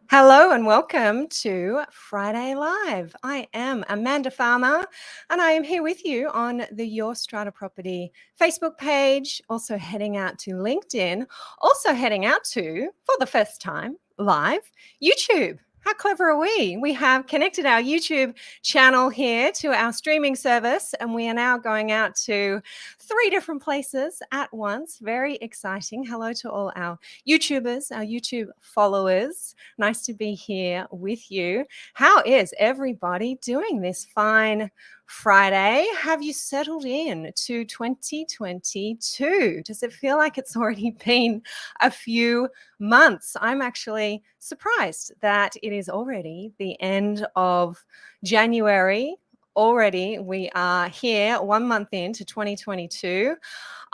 Hello and welcome to Friday Live. I am Amanda Farmer and I am here with you on the Your Strata Property Facebook page, also heading out to LinkedIn, also heading out to, for the first time, live, YouTube. How clever are we? We have connected our YouTube channel here to our streaming service, and we are now going out to 3 different places at once. Very exciting. Hello to all our YouTubers, our YouTube followers. Nice to be here with you. How is everybody doing this fine Friday? Have you settled in to 2022? Does it feel like it's already been a few months? I'm actually surprised that it is already the end of January. Already, we are here 1 month into 2022.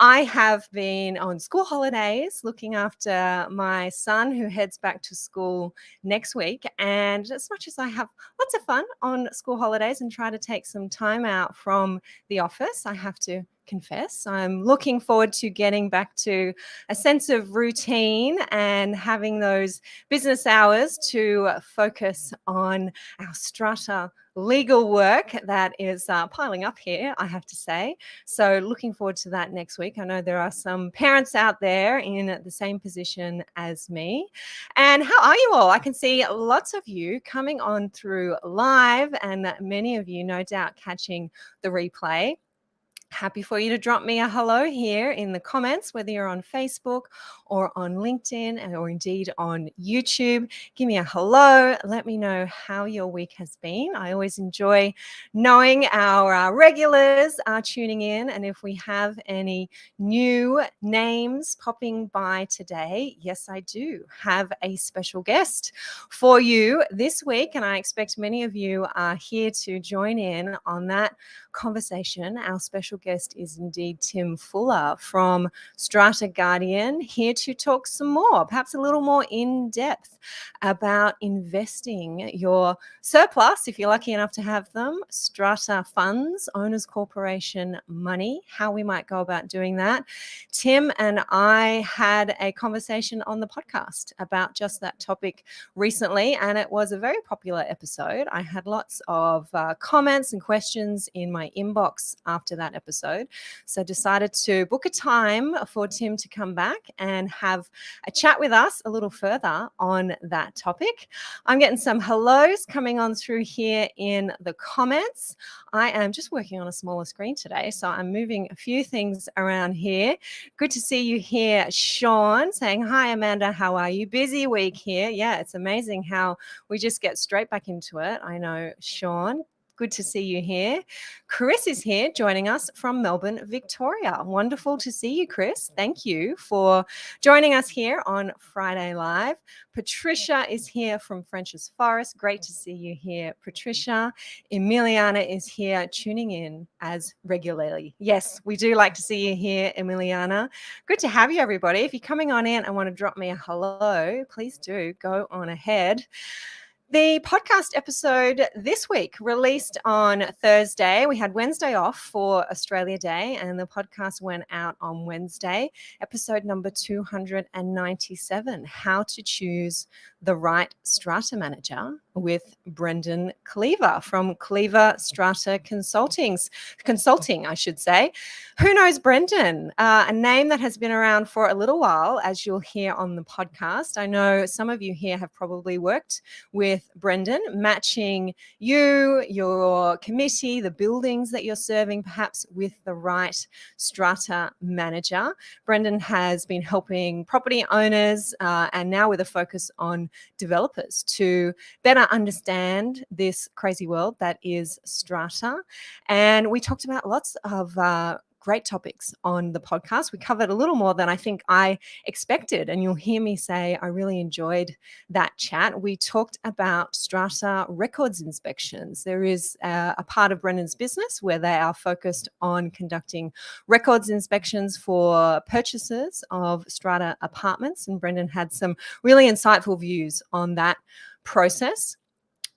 I have been on school holidays looking after my son who heads back to school next week. And as much as I have lots of fun on school holidays and try to take some time out from the office, I have to confess, I'm looking forward to getting back to a sense of routine and having those business hours to focus on our strata legal work that is piling up here, I have to say. So looking forward to that next week. I know there are some parents out there in the same position as me. And how are you all? I can see lots of you coming on through live and many of you no doubt catching the replay. Happy for you to drop me a hello here in the comments, whether you're on Facebook or on LinkedIn or indeed on YouTube. Give me a hello. Let me know how your week has been. I always enjoy knowing our regulars are tuning in. And if we have any new names popping by today, yes, I do have a special guest for you this week. And I expect many of you are here to join in on that conversation. Our special guest is indeed Tim Fuller from Strata Guardian, here to talk some more, perhaps a little more in depth about investing your surplus, if you're lucky enough to have them, strata funds, owners corporation money, how we might go about doing that. Tim and I had a conversation on the podcast about just that topic recently, and it was a very popular episode. I had lots of comments and questions in my inbox after that episode. So decided to book a time for Tim to come back and have a chat with us a little further on that topic. I'm getting some hellos coming on through here in the comments. I am just working on a smaller screen today, so I'm moving a few things around here. Good to see you here, Sean, saying, hi, Amanda, how are you? Busy week here. Yeah, it's amazing how we just get straight back into it. I know, Sean. Good to see you here. Chris is here joining us from Melbourne, Victoria. Wonderful to see you, Chris. Thank you for joining us here on Friday Live. Patricia is here from French's Forest. Great to see you here, Patricia. Emiliana is here tuning in as regularly. Yes, we do like to see you here, Emiliana. Good to have you, everybody. If you're coming on in and want to drop me a hello, please do go on ahead. The podcast episode this week released on Thursday. We had Wednesday off for Australia Day, and the podcast went out on Wednesday. Episode number 297, How to Choose the Right Strata Manager, with Brendan Cleaver from Cleaver Strata Consulting, I should say. Who knows Brendan? A name that has been around for a little while, as you'll hear on the podcast. I know some of you here have probably worked with Brendan, matching you, your committee, the buildings that you're serving, perhaps with the right strata manager. Brendan has been helping property owners and now with a focus on developers to better understand this crazy world that is strata. And we talked about lots of great topics on the podcast. We covered a little more than I think I expected, and you'll hear me say I really enjoyed that chat. We talked about strata records inspections. There is a part of Brendan's business where they are focused on conducting records inspections for purchasers of strata apartments, and Brendan had some really insightful views on that process.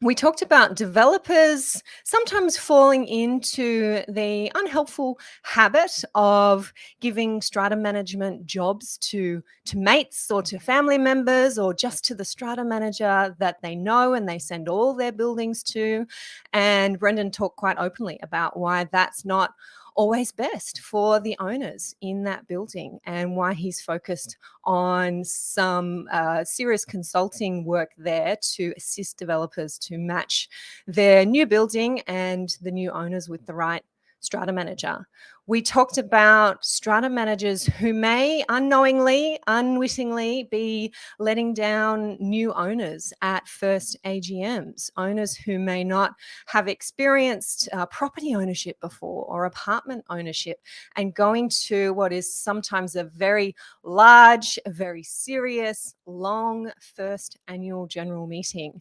We talked about developers sometimes falling into the unhelpful habit of giving strata management jobs to mates or to family members or just to the strata manager that they know and they send all their buildings to. And Brendan talked quite openly about why that's not always best for the owners in that building and why he's focused on some serious consulting work there to assist developers to match their new building and the new owners with the right strata manager. We talked about strata managers who may unknowingly, unwittingly be letting down new owners at first AGMs, owners who may not have experienced property ownership before or apartment ownership, and going to what is sometimes a very large, very serious, long first annual general meeting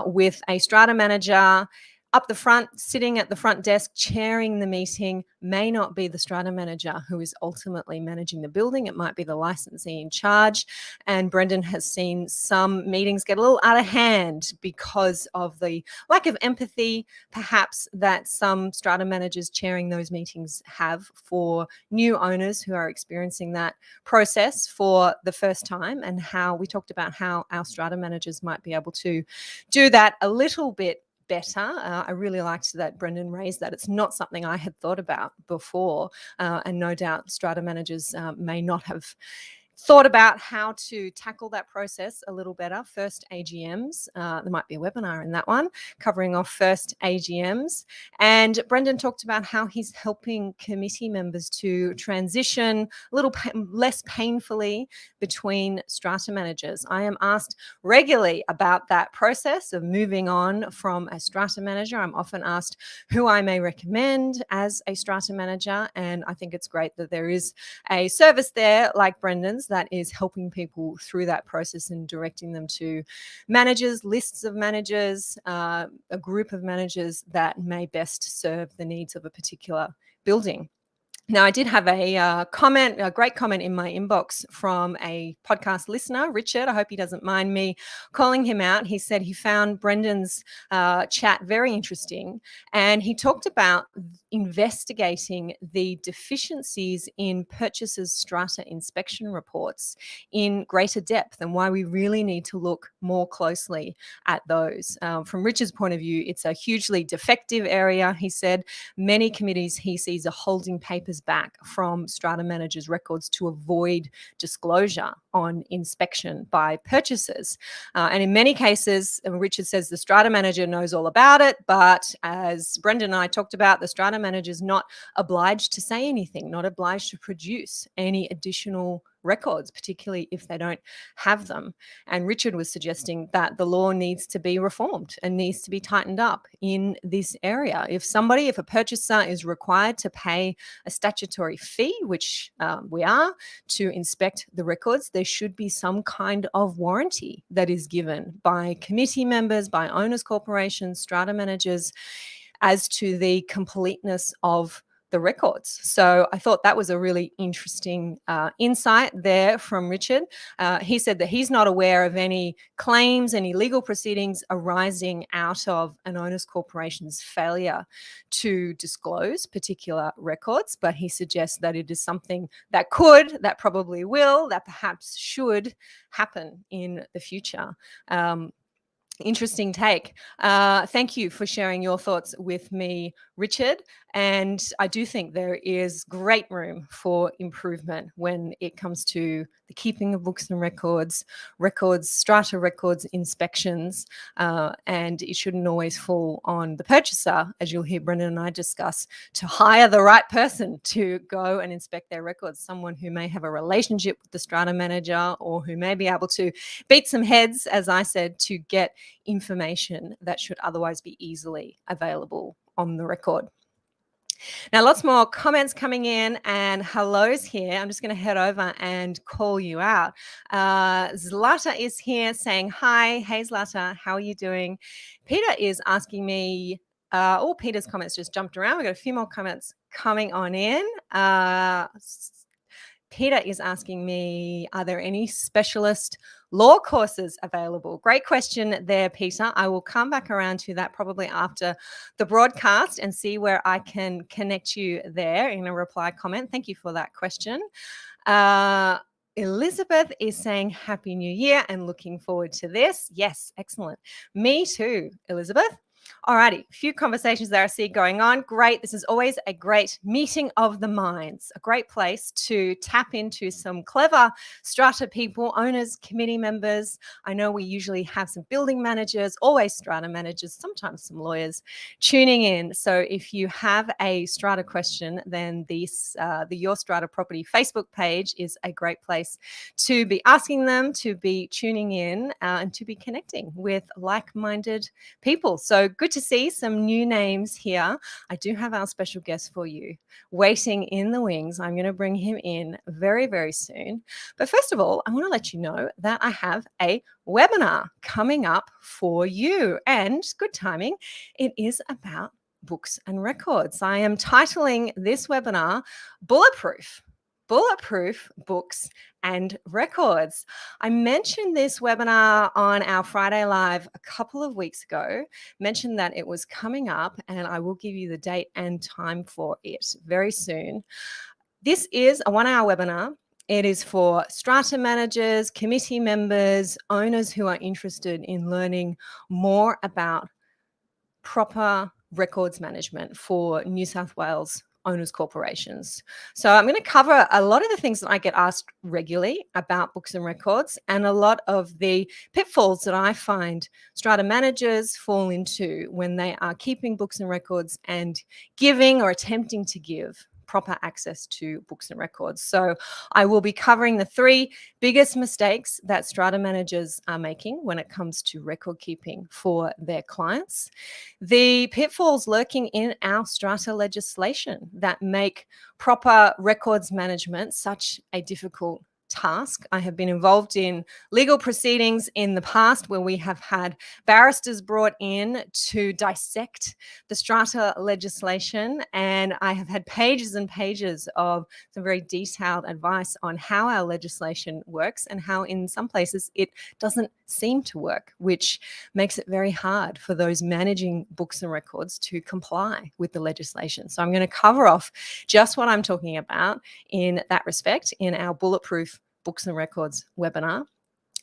with a strata manager up the front, sitting at the front desk, chairing the meeting, may not be the strata manager who is ultimately managing the building. It might be the licensee in charge. And Brendan has seen some meetings get a little out of hand because of the lack of empathy, perhaps, that some strata managers chairing those meetings have for new owners who are experiencing that process for the first time, and how we talked about how our strata managers might be able to do that a little bit better. I really liked that Brendan raised that. It's not something I had thought about before, and no doubt strata managers may not have thought about how to tackle that process a little better. First AGMs, there might be a webinar in that one, covering off first AGMs. And Brendan talked about how he's helping committee members to transition a little less painfully between strata managers. I am asked regularly about that process of moving on from a strata manager. I'm often asked who I may recommend as a strata manager, and I think it's great that there is a service there like Brendan's that is helping people through that process and directing them to managers, lists of managers, a group of managers that may best serve the needs of a particular building. Now, I did have a great comment in my inbox from a podcast listener, Richard. I hope he doesn't mind me calling him out. He said he found Brendan's chat very interesting, and he talked about investigating the deficiencies in purchasers' strata inspection reports in greater depth and why we really need to look more closely at those. From Richard's point of view, it's a hugely defective area, he said. Many committees he sees are holding papers back from strata managers' records to avoid disclosure on inspection by purchasers. And in many cases, Richard says the strata manager knows all about it, but as Brendan and I talked about, the strata manager is not obliged to say anything, not obliged to produce any additional records, particularly if they don't have them. And Richard was suggesting that the law needs to be reformed and needs to be tightened up in this area. If a purchaser is required to pay a statutory fee, which we are, to inspect the records, there should be some kind of warranty that is given by committee members, by owners corporations, strata managers, as to the completeness of the records. So I thought that was a really interesting insight there from Richard. He said that he's not aware of any claims, any legal proceedings arising out of an owners corporation's failure to disclose particular records, but he suggests that it is something that could, that probably will, that perhaps should happen in the future. Interesting take. Thank you for sharing your thoughts with me, Richard. And I do think there is great room for improvement when it comes to the keeping of books and records, strata records, inspections, and it shouldn't always fall on the purchaser, as you'll hear Brendan and I discuss, to hire the right person to go and inspect their records, someone who may have a relationship with the strata manager or who may be able to beat some heads, as I said, to get information that should otherwise be easily available on the record. Now, lots more comments coming in and hellos here. I'm just going to head over and call you out. Zlata is here saying hi. Hey, Zlata, how are you doing? Peter is asking me, Peter's comments just jumped around. We've got a few more comments coming on in. Peter is asking me, are there any specialist law courses available? Great question there, Peter. I will come back around to that probably after the broadcast and see where I can connect you there in a reply comment. Thank you for that question. Elizabeth is saying Happy New Year and looking forward to this. Yes, excellent. Me too, Elizabeth. Alrighty, a few conversations there I see going on. Great. This is always a great meeting of the minds, a great place to tap into some clever strata people, owners, committee members. I know we usually have some building managers, always strata managers, sometimes some lawyers tuning in. So if you have a strata question, then the Your Strata Property Facebook page is a great place to be asking them, to be tuning in, and to be connecting with like-minded people. So good to see some new names here. I do have our special guest for you waiting in the wings. I'm going to bring him in very, very soon. But first of all, I want to let you know that I have a webinar coming up for you, and good timing. It is about books and records. I am titling this webinar Bulletproof Books and Records. I mentioned this webinar on our Friday Live a couple of weeks ago, mentioned that it was coming up, and I will give you the date and time for it very soon. This is a 1-hour webinar. It is for strata managers, committee members, owners who are interested in learning more about proper records management for New South Wales owners corporations. So I'm going to cover a lot of the things that I get asked regularly about books and records, and a lot of the pitfalls that I find strata managers fall into when they are keeping books and records and giving or attempting to give proper access to books and records. So I will be covering the 3 biggest mistakes that strata managers are making when it comes to record keeping for their clients, the pitfalls lurking in our strata legislation that make proper records management such a difficult task. I have been involved in legal proceedings in the past where we have had barristers brought in to dissect the strata legislation, and I have had pages and pages of some very detailed advice on how our legislation works and how in some places it doesn't seem to work, which makes it very hard for those managing books and records to comply with the legislation. So I'm going to cover off just what I'm talking about in that respect in our Bulletproof Books and Records webinar.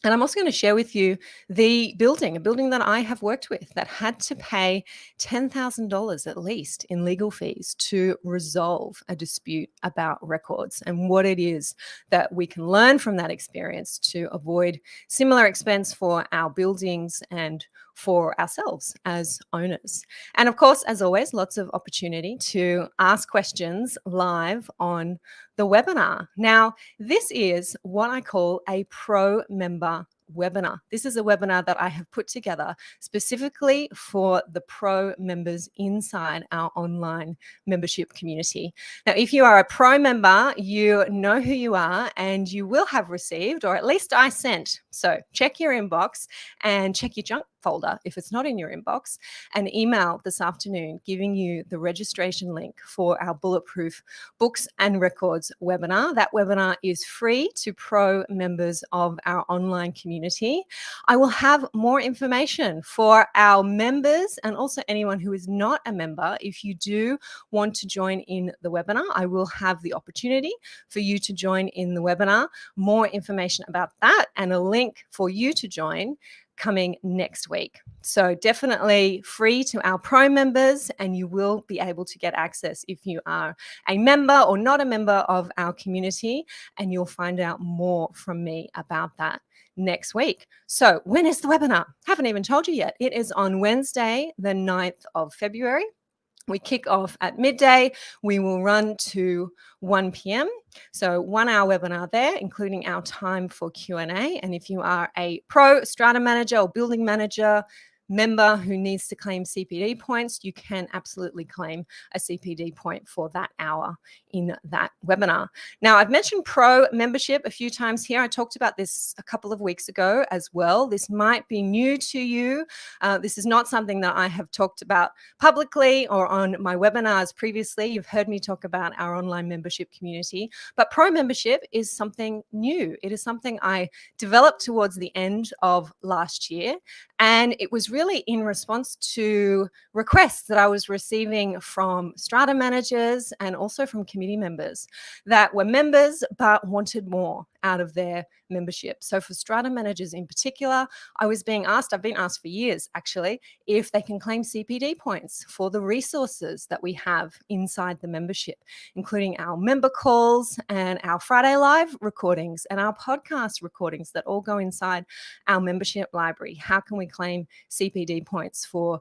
And I'm also going to share with you a building that I have worked with that had to pay $10,000 at least in legal fees to resolve a dispute about records, and what it is that we can learn from that experience to avoid similar expense for our buildings and for ourselves as owners. And of course, as always, lots of opportunity to ask questions live on the webinar. Now, this is what I call a pro member webinar. This is a webinar that I have put together specifically for the pro members inside our online membership community. Now, if you are a pro member, you know who you are, and you will have received, or at least I sent. So check your inbox and check your junk folder if it's not in your inbox, an email this afternoon giving you the registration link for our Bulletproof Books and Records webinar. That webinar is free to pro members of our online community. I will have more information for our members and also anyone who is not a member. If you do want to join in the webinar, I will have the opportunity for you to join in the webinar. More information about that and a link for you to join coming next week. So definitely free to our pro members, and you will be able to get access if you are a member or not a member of our community, and you'll find out more from me about that next week. So when is the webinar? Haven't even told you yet. It is on Wednesday, the 9th of February. We kick off at midday. We will run to 1 p.m. So 1-hour webinar there, including our time for Q&A. And if you are a pro strata manager or building manager, member who needs to claim CPD points, you can absolutely claim a CPD point for that hour in that webinar. Now, I've mentioned Pro membership a few times here. I talked about this a couple of weeks ago as well. This might be new to you. This is not something that I have talked about publicly or on my webinars previously. You've heard me talk about our online membership community, but Pro membership is something new. It is something I developed towards the end of last year, and it was really in response to requests that I was receiving from strata managers and also from committee members that were members but wanted more out of their membership. So for strata managers in particular, I've been asked for years actually, if they can claim CPD points for the resources that we have inside the membership, including our member calls and our Friday Live recordings and our podcast recordings that all go inside our membership library. How can we claim CPD points for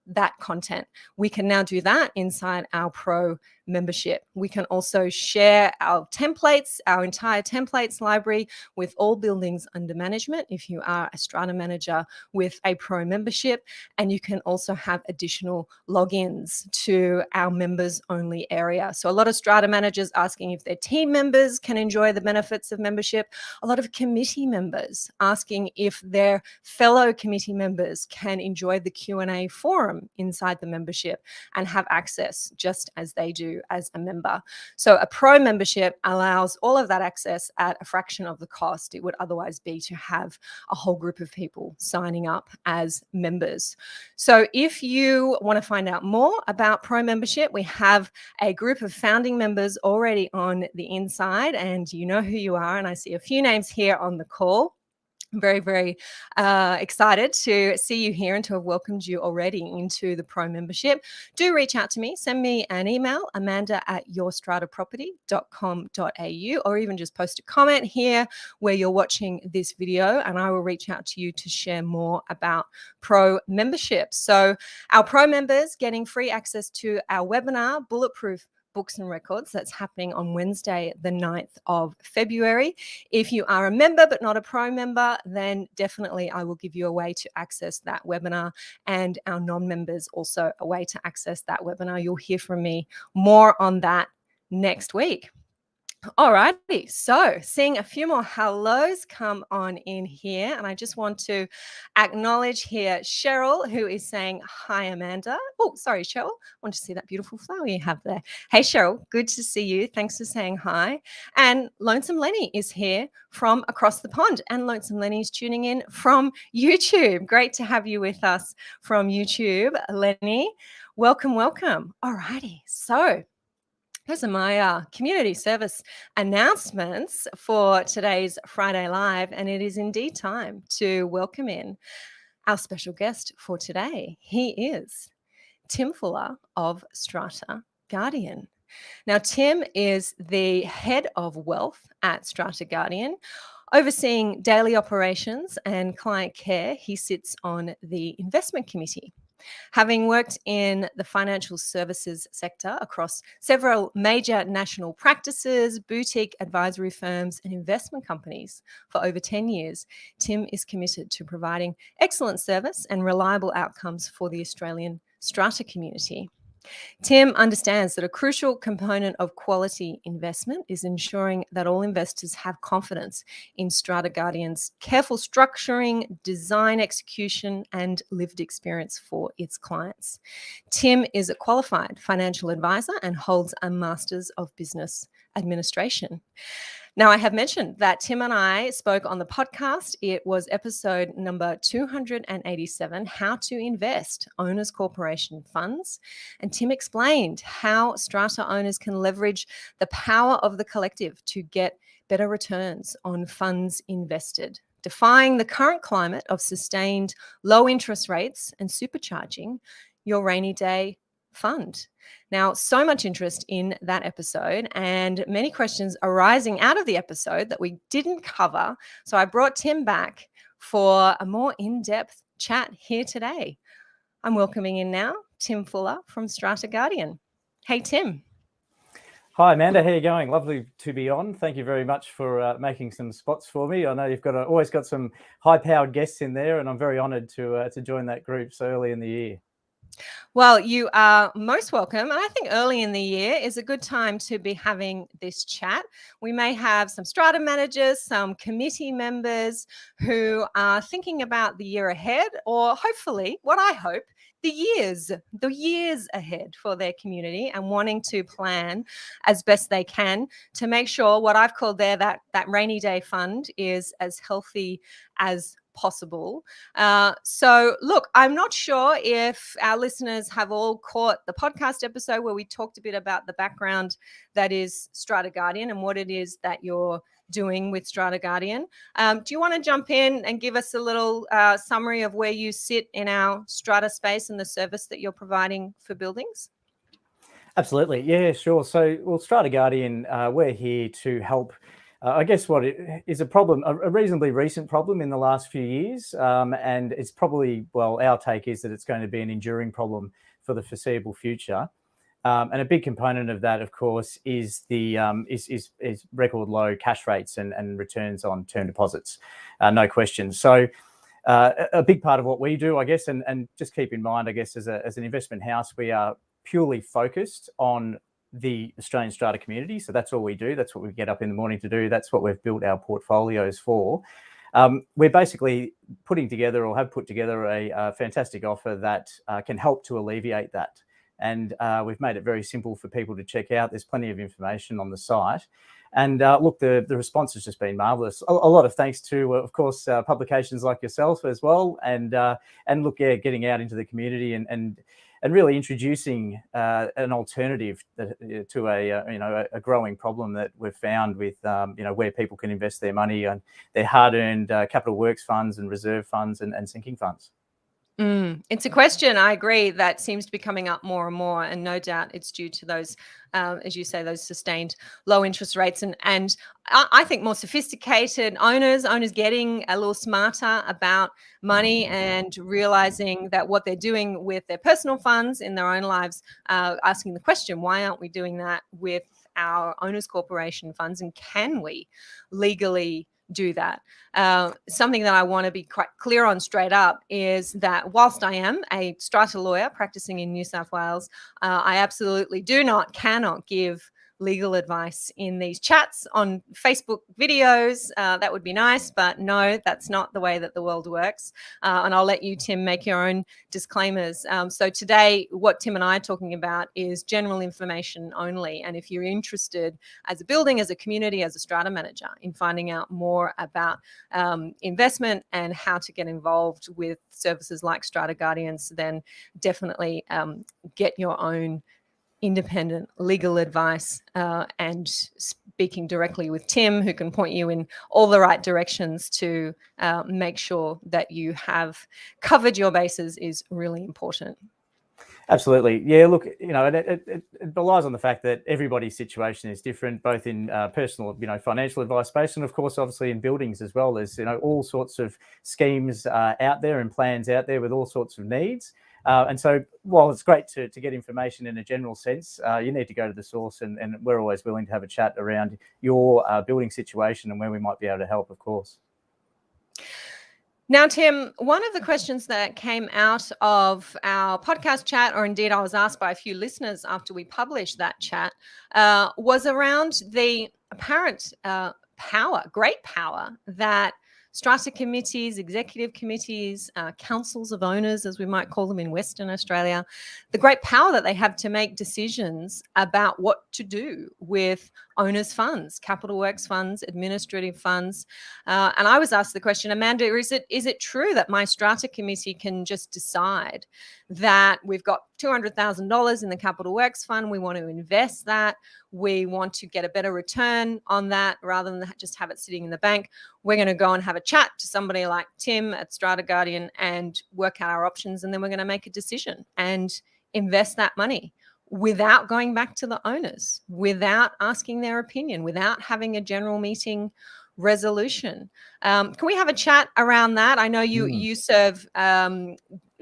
that content? We can now do that inside our Pro membership. We can also share our templates, our entire templates library with all buildings under management if you are a strata manager with a Pro membership. And you can also have additional logins to our members only area. So a lot of strata managers asking if their team members can enjoy the benefits of membership. A lot of committee members asking if their fellow committee members can enjoy the Q&A forum inside the membership and have access just as they do as a member. So a Pro membership allows all of that access at a fraction of the cost it would otherwise be to have a whole group of people signing up as members. So if you want to find out more about Pro membership, we have a group of founding members already on the inside, and you know who you are, and I see a few names here on the call. I'm very, very excited to see you here and to have welcomed you already into the Pro membership. Do reach out to me. Send me an email, amanda@yourstrataproperty.com.au, or even just post a comment here where you're watching this video, and I will reach out to you to share more about Pro membership. So our Pro members getting free access to our webinar, Bulletproof Books and Records, that's happening on Wednesday, the 9th of February. If you are a member but not a Pro member, then definitely I will give you a way to access that webinar, and our non-members also a way to access that webinar. You'll hear from me more on that next week. Alrighty, so seeing a few more hellos come on in here, and I just want to acknowledge here Cheryl, who is saying hi, Amanda. Oh, sorry, Cheryl. I want to see that beautiful flower you have there. Hey, Cheryl, good to see you. Thanks for saying hi. And Lonesome Lenny is here from across the pond, and Lonesome Lenny is tuning in from YouTube. Great to have you with us from YouTube, Lenny. Welcome, welcome. Alrighty, so those are my community service announcements for today's Friday Live, and it is indeed time to welcome in our special guest for today. He is Tim Fuller of Strata Guardian. Now, Tim is the head of wealth at Strata Guardian. Overseeing daily operations and client care, he sits on the investment committee. Having worked in the financial services sector across several major national practices, boutique advisory firms, and investment companies for over 10 years, Tim is committed to providing excellent service and reliable outcomes for the Australian strata community. Tim understands that a crucial component of quality investment is ensuring that all investors have confidence in Strata Guardian's careful structuring, design execution, and lived experience for its clients. Tim is a qualified financial advisor and holds a Master's of Business Administration. Now, I have mentioned that Tim and I spoke on the podcast. It was episode number 287, How to Invest Owners Corporation Funds. And Tim explained how strata owners can leverage the power of the collective to get better returns on funds invested, defying the current climate of sustained low interest rates and supercharging your rainy day fund. Now, so much interest in that episode and many questions arising out of the episode that we didn't cover. So I brought Tim back for a more in-depth chat here today. I'm welcoming in now Tim Fuller from Strata Guardian. Hey, Tim. Hi, Amanda. How are you going? Lovely to be on. Thank you very much for making some spots for me. I know you've always got some high-powered guests in there, and I'm very honoured to join that group so early in the year. Well, you are most welcome. And I think early in the year is a good time to be having this chat. We may have some strata managers, some committee members who are thinking about the year ahead, or hopefully, what I hope, the years ahead for their community, and wanting to plan as best they can to make sure what I've called there that rainy day fund is as healthy as possible. So look, I'm not sure if our listeners have all caught the podcast episode where we talked a bit about the background that is Strata Guardian and what it is that you're doing with Strata Guardian. Do you want to jump in and give us a little summary of where you sit in our Strata space and the service that you're providing for buildings? Absolutely. Yeah, sure. So, well, Strata Guardian, we're here to help. I guess what it is a problem, a reasonably recent problem in the last few years. And it's probably, well, our take is that it's going to be an enduring problem for the foreseeable future. And a big component of that, of course, is the is record low cash rates and returns on term deposits, no question. So a big part of what we do, I guess, and just keep in mind, I guess, as an investment house, we are purely focused on the Australian strata community. So that's all we do. That's what we get up in the morning to do. That's what we've built our portfolios for. We're basically putting together, or have put together, a fantastic offer that can help to alleviate that. And we've made it very simple for people to check out. There's plenty of information on the site. And look, the response has just been marvellous. A lot of thanks to, of course, publications like yourself as well. And look, yeah, getting out into the community and really introducing an alternative to a growing problem that we've found with where people can invest their money and their hard-earned capital works funds and reserve funds and sinking funds. It's a question, I agree, that seems to be coming up more and more, and no doubt it's due to those, as you say, those sustained low interest rates, and I think more sophisticated owners getting a little smarter about money and realizing that what they're doing with their personal funds in their own lives, asking the question, why aren't we doing that with our owners corporation funds, and can we legally do that? Something that I want to be quite clear on straight up is that whilst I am a strata lawyer practicing in New South Wales, I absolutely cannot give legal advice in these chats on Facebook videos. That would be nice, but no, that's not the way that the world works. And I'll let you, Tim, make your own disclaimers. So today, what Tim and I are talking about is general information only. And if you're interested as a building, as a community, as a strata manager in finding out more about investment and how to get involved with services like Strata Guardians, then definitely get your own independent legal advice and speaking directly with Tim, who can point you in all the right directions to make sure that you have covered your bases, is really important. Absolutely. Yeah, look, it relies on the fact that everybody's situation is different, both in personal, financial advice space, and of course, obviously in buildings as well. There's, all sorts of schemes out there and plans out there with all sorts of needs. And so while it's great to get information in a general sense, you need to go to the source, and we're always willing to have a chat around your building situation and where we might be able to help, of course. Now, Tim, one of the questions that came out of our podcast chat, or indeed I was asked by a few listeners after we published that chat, was around the apparent great power that strata committees, executive committees, councils of owners, as we might call them in Western Australia, the great power that they have to make decisions about what to do with owners' funds, capital works funds, administrative funds. And I was asked the question, Amanda, is it true that my strata committee can just decide that we've got $200,000 in the capital works fund, we want to invest that, we want to get a better return on that rather than just have it sitting in the bank? We're going to go and have a chat to somebody like Tim at Strata Guardian and work out our options, and then we're going to make a decision and invest that money without going back to the owners, without asking their opinion, without having a general meeting resolution. Can we have a chat around that? I know you serve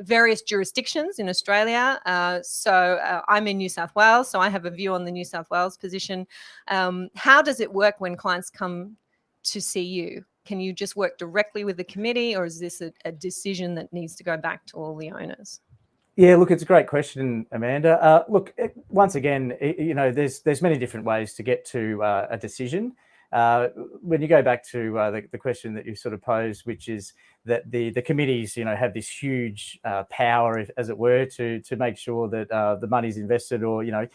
various jurisdictions in Australia. I'm in New South Wales, so I have a view on the New South Wales position. How does it work when clients come to see you? Can you just work directly with the committee, or is this a decision that needs to go back to all the owners? Yeah, look, it's a great question, Amanda. Look, once again, you know, there's many different ways to get to a decision. When you go back to the question that you sort of posed, which is that the committees, you know, have this huge power, as it were, to make sure that the money's invested, or, you know,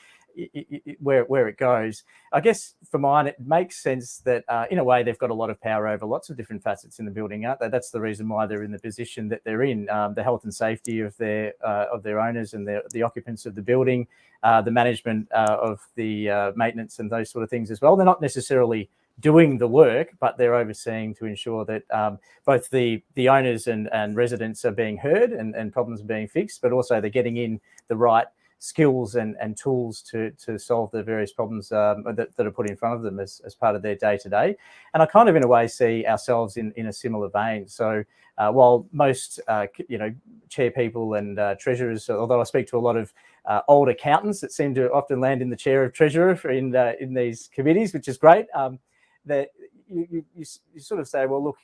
where it goes. I guess for mine, it makes sense that in a way they've got a lot of power over lots of different facets in the building, aren't they? That's the reason why they're in the position that they're in. The health and safety of their owners and the occupants of the building, the management of the maintenance and those sort of things as well. They're not necessarily doing the work, but they're overseeing to ensure that both the owners and residents are being heard and problems are being fixed, but also they're getting in the right skills and tools to solve the various problems that are put in front of them as part of their day-to-day. And I kind of, in a way, see ourselves in a similar vein. So while most, you know, chair people and treasurers, although I speak to a lot of old accountants that seem to often land in the chair of treasurer in these committees, which is great, that you sort of say, well, look,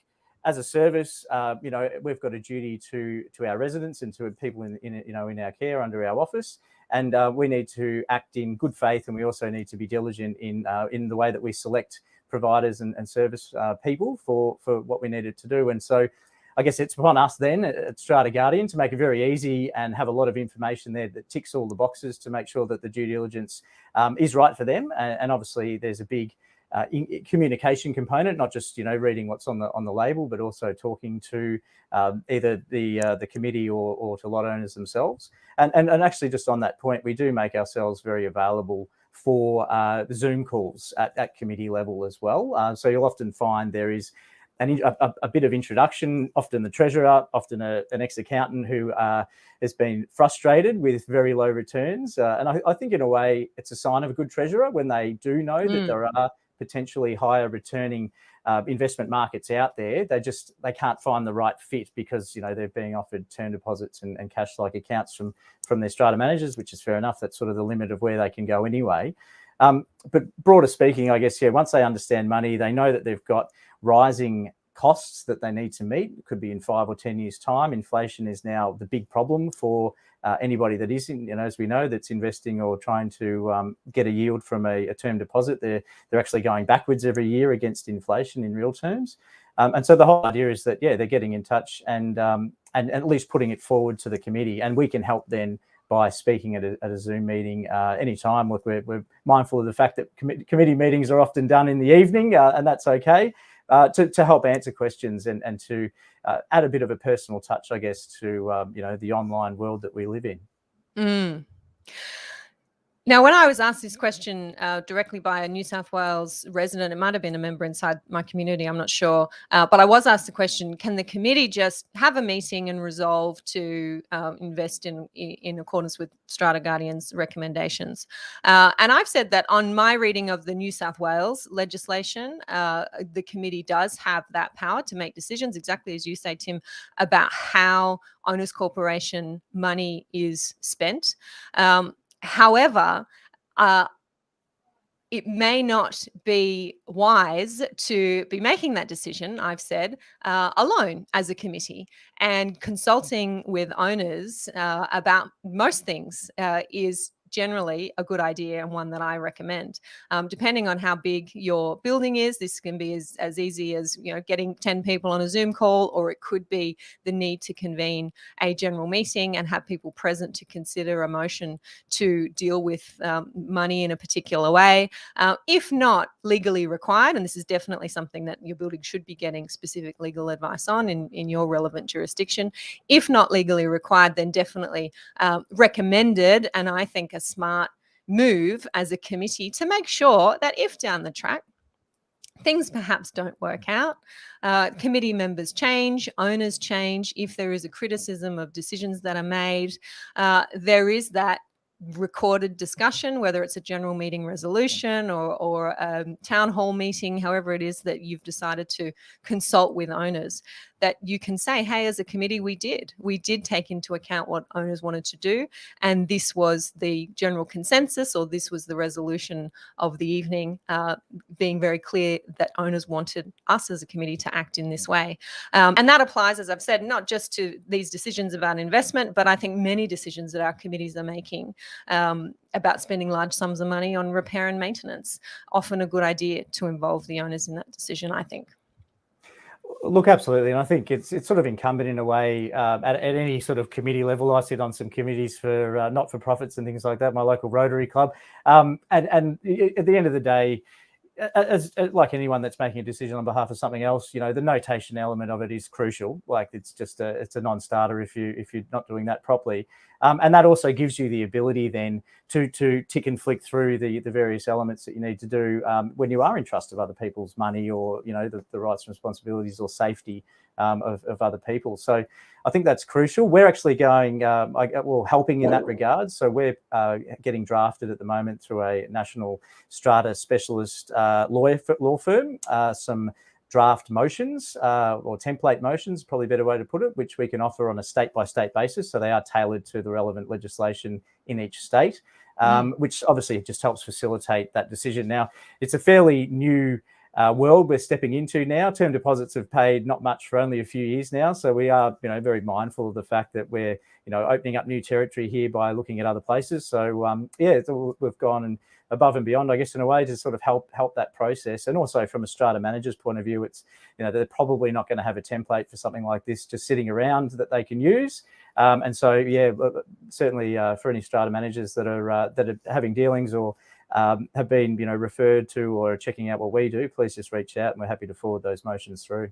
as a service, you know, we've got a duty to our residents and to people in our care under our office, and we need to act in good faith, and we also need to be diligent in the way that we select providers and service people for what we needed to do. And so, I guess it's upon us then at Strata Guardian to make it very easy and have a lot of information there that ticks all the boxes to make sure that the due diligence is right for them. And obviously, there's a big communication component, not just, you know, reading what's on the label, but also talking to either the committee or to lot owners themselves. And actually, just on that point, we do make ourselves very available for the Zoom calls at committee level as well. So you'll often find there is a bit of introduction, often the treasurer, often an ex-accountant who has been frustrated with very low returns. And I think in a way it's a sign of a good treasurer when they do know that there are potentially higher returning investment markets out there. They can't find the right fit because, you know, they're being offered term deposits and cash-like accounts from their strata managers, which is fair enough. That's sort of the limit of where they can go anyway. But broader speaking, I guess, yeah, once they understand money, they know that they've got rising costs that they need to meet. It could be in 5 or 10 years' time. Inflation is now the big problem for anybody that is, you know, as we know, that's investing or trying to get a yield from a term deposit. They're actually going backwards every year against inflation in real terms. And so the whole idea is that, yeah, they're getting in touch and at least putting it forward to the committee, and we can help then by speaking at a Zoom meeting anytime. Look, we're mindful of the fact that committee meetings are often done in the evening, and that's okay, to help answer questions and to add a bit of a personal touch, I guess, to you know, the online world that we live in. Now, when I was asked this question directly by a New South Wales resident, it might have been a member inside my community, I'm not sure, but I was asked the question, can the committee just have a meeting and resolve to invest in accordance with Strata Guardian's recommendations? And I've said that on my reading of the New South Wales legislation, the committee does have that power to make decisions, exactly as you say, Tim, about how Owners Corporation money is spent. However, it may not be wise to be making that decision, I've said, alone as a committee. And consulting with owners about most things is generally a good idea and one that I recommend. Depending on how big your building is, this can be as easy as, you know, getting 10 people on a Zoom call, or it could be the need to convene a general meeting and have people present to consider a motion to deal with money in a particular way. If not legally required, and this is definitely something that your building should be getting specific legal advice on in your relevant jurisdiction. If not legally required, then definitely recommended, and I think a smart move as a committee to make sure that if down the track things perhaps don't work out, committee members change, owners change, if there is a criticism of decisions that are made, there is that recorded discussion, whether it's a general meeting resolution or a town hall meeting, however it is that you've decided to consult with owners, that you can say, hey, as a committee, we did take into account what owners wanted to do, and this was the general consensus, or this was the resolution of the evening, being very clear that owners wanted us as a committee to act in this way. And that applies, as I've said, not just to these decisions about investment, but I think many decisions that our committees are making about spending large sums of money on repair and maintenance. Often a good idea to involve the owners in that decision, I think. Look, absolutely. And I think it's sort of incumbent in a way at any sort of committee level. I sit on some committees for not-for-profits and things like that, my local Rotary Club. And at the end of the day, as like anyone that's making a decision on behalf of something else, the notation element of it is crucial. Like it's a non-starter if you're not doing that properly. And that also gives you the ability then to tick and flick through the various elements that you need to do when you are in trust of other people's money, or the rights and responsibilities or safety of other people. So I think that's crucial. We're actually going, helping in that regard. So we're getting drafted at the moment through a national strata specialist law firm, some draft motions or template motions, probably a better way to put it, which we can offer on a state-by-state basis. So they are tailored to the relevant legislation in each state, which obviously just helps facilitate that decision. Now, it's a fairly new world we're stepping into now. Term deposits have paid not much for only a few years now, so we are very mindful of the fact that we're opening up new territory here by looking at other places. So we've gone above and beyond, I guess, in a way, to sort of help that process. And also from a strata manager's point of view, it's they're probably not going to have a template for something like this just sitting around that they can use. And so certainly for any strata managers that are having dealings or have been referred to or checking out what we do, please just reach out and we're happy to forward those motions through.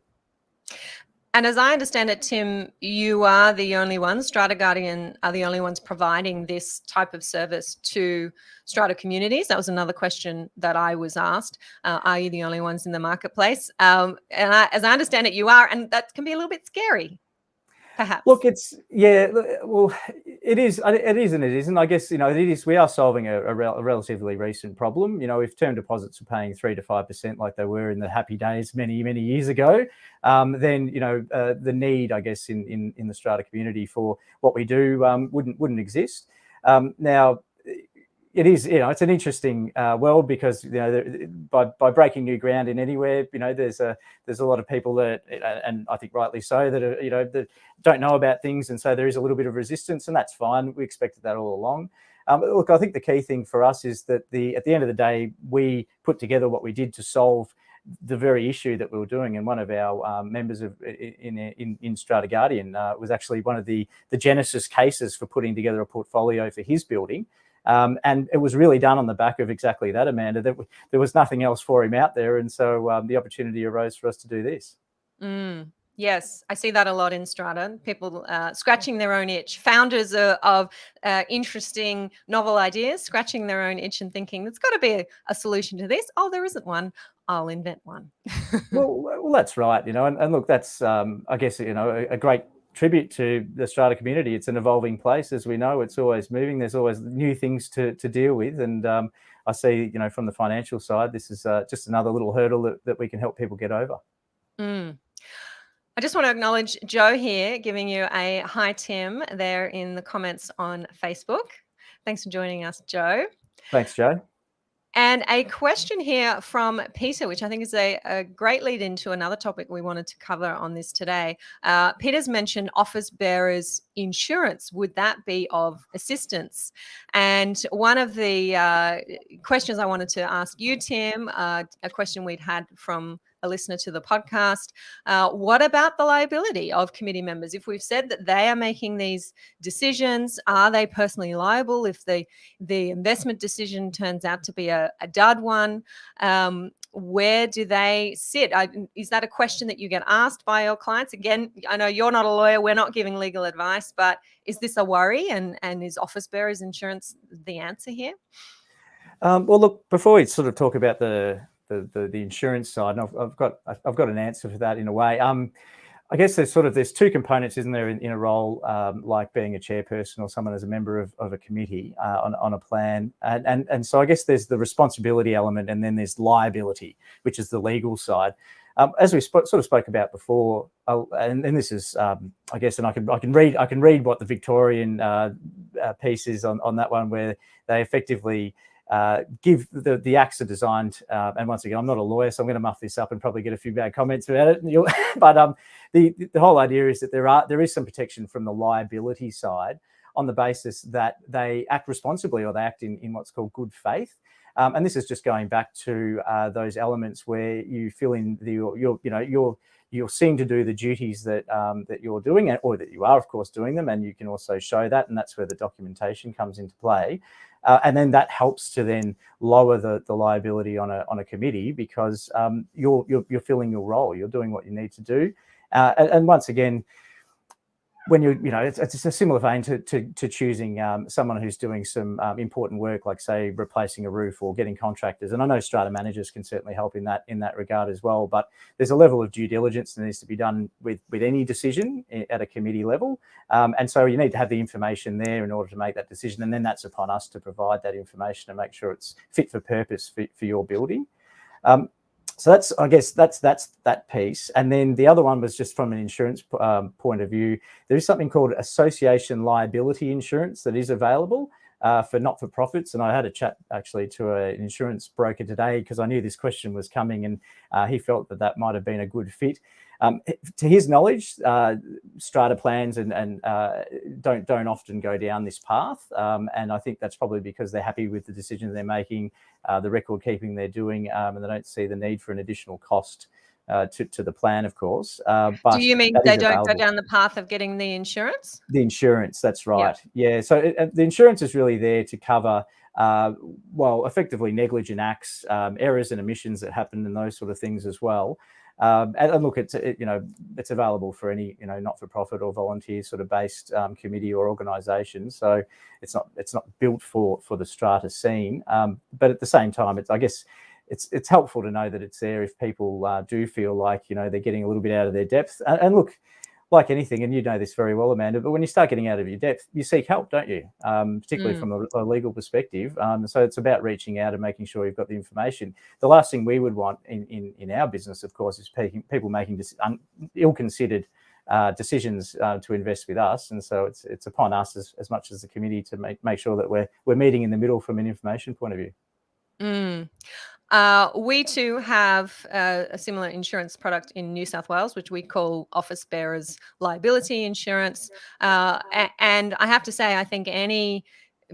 And as I understand it, Tim, you are the only ones, Strata Guardian are the only ones providing this type of service to strata communities. That was another question that I was asked. Are you the only ones in the marketplace? As I understand it, you are, and that can be a little bit scary, perhaps. Look, it is and it isn't. I guess, it is. We are solving a relatively recent problem. If term deposits are paying 3 to 5% like they were in the happy days many, many years ago, then, the need, I guess, in the strata community for what we do wouldn't exist. Now, it is, it's an interesting world because, by breaking new ground in anywhere, there's a lot of people that, and I think rightly so, that are, that don't know about things, and so there is a little bit of resistance, and that's fine. We expected that all along. Look, I think the key thing for us is that at the end of the day, we put together what we did to solve the very issue that we were doing, and one of our members in Strata Guardian was actually one of the genesis cases for putting together a portfolio for his building. And it was really done on the back of exactly that, Amanda, that there was nothing else for him out there. And so the opportunity arose for us to do this. Yes, I see that a lot in Strata. People scratching their own itch. Founders of interesting, novel ideas, scratching their own itch and thinking, there's got to be a solution to this. Oh, there isn't one. I'll invent one. well, that's right. And look, that's, I guess, a great tribute to the strata community. It's an evolving place, as we know. It's always moving. There's always new things to deal with, and I see, from the financial side, this is just another little hurdle that we can help people get over. I just want to acknowledge Joe here, giving you a hi, Tim, there in the comments on Facebook. Thanks for joining us, Joe. Thanks, Joe. And a question here from Peter, which I think is a great lead into another topic we wanted to cover on this today. Peter's mentioned office bearers insurance. Would that be of assistance? And one of the questions I wanted to ask you, Tim, a question we'd had from a listener to the podcast. What about the liability of committee members? If we've said that they are making these decisions, are they personally liable if the investment decision turns out to be a dud one? Where do they sit? Is that a question that you get asked by your clients? Again, I know you're not a lawyer. We're not giving legal advice, but is this a worry? And is office bearers insurance the answer here? Well, look, before we sort of talk about the insurance side, and I've got an answer for that in a way. I guess there's two components, isn't there, in a role like being a chairperson or someone as a member of a committee on a plan, and so I guess there's the responsibility element, and then there's liability, which is the legal side. As we sort of spoke about before, and this is, I guess, and I can read what the Victorian piece is on that one, where they effectively give the acts are designed, and once again, I'm not a lawyer, so I'm going to muff this up and probably get a few bad comments about it. But the whole idea is that there is some protection from the liability side on the basis that they act responsibly, or they act in what's called good faith. And this is just going back to those elements where you fill in you're seen to do the duties that you're doing, or that you are, of course, doing them, and you can also show that, and that's where the documentation comes into play. And then that helps to then lower the liability on a committee, because you're filling your role, you're doing what you need to do, and once again, when it's a similar vein to choosing someone who's doing some important work, like say replacing a roof or getting contractors. And I know strata managers can certainly help in that regard as well. But there's a level of due diligence that needs to be done with any decision at a committee level, and so you need to have the information there in order to make that decision. And then that's upon us to provide that information and make sure it's fit for purpose for your building. So that's that piece. And then the other one was just from an insurance point of view. There is something called association liability insurance that is available for not-for-profits. And I had a chat actually to an insurance broker today, because I knew this question was coming, and he felt that might have been a good fit. To his knowledge, strata plans and don't often go down this path, and I think that's probably because they're happy with the decisions they're making, the record keeping they're doing, and they don't see the need for an additional cost to the plan, of course. But do you mean they don't go down the path of getting the insurance? The insurance, that's right. Yeah. So the insurance is really there to cover, effectively negligent acts, errors and omissions that happen, and those sort of things as well. And look, it's available for any not-for-profit or volunteer sort of based committee or organisation. So it's not built for the strata scene. But at the same time, I guess it's helpful to know that it's there if people do feel like they're getting a little bit out of their depth. And look, like anything, and you know this very well, Amanda, but when you start getting out of your depth, you seek help, don't you? Particularly from a legal perspective. So it's about reaching out and making sure you've got the information. The last thing we would want in our business, of course, is people making ill-considered decisions to invest with us. And so it's upon us as much as the committee to make sure that we're meeting in the middle from an information point of view. We too have a similar insurance product in New South Wales, which we call office bearers liability insurance. And I have to say, I think any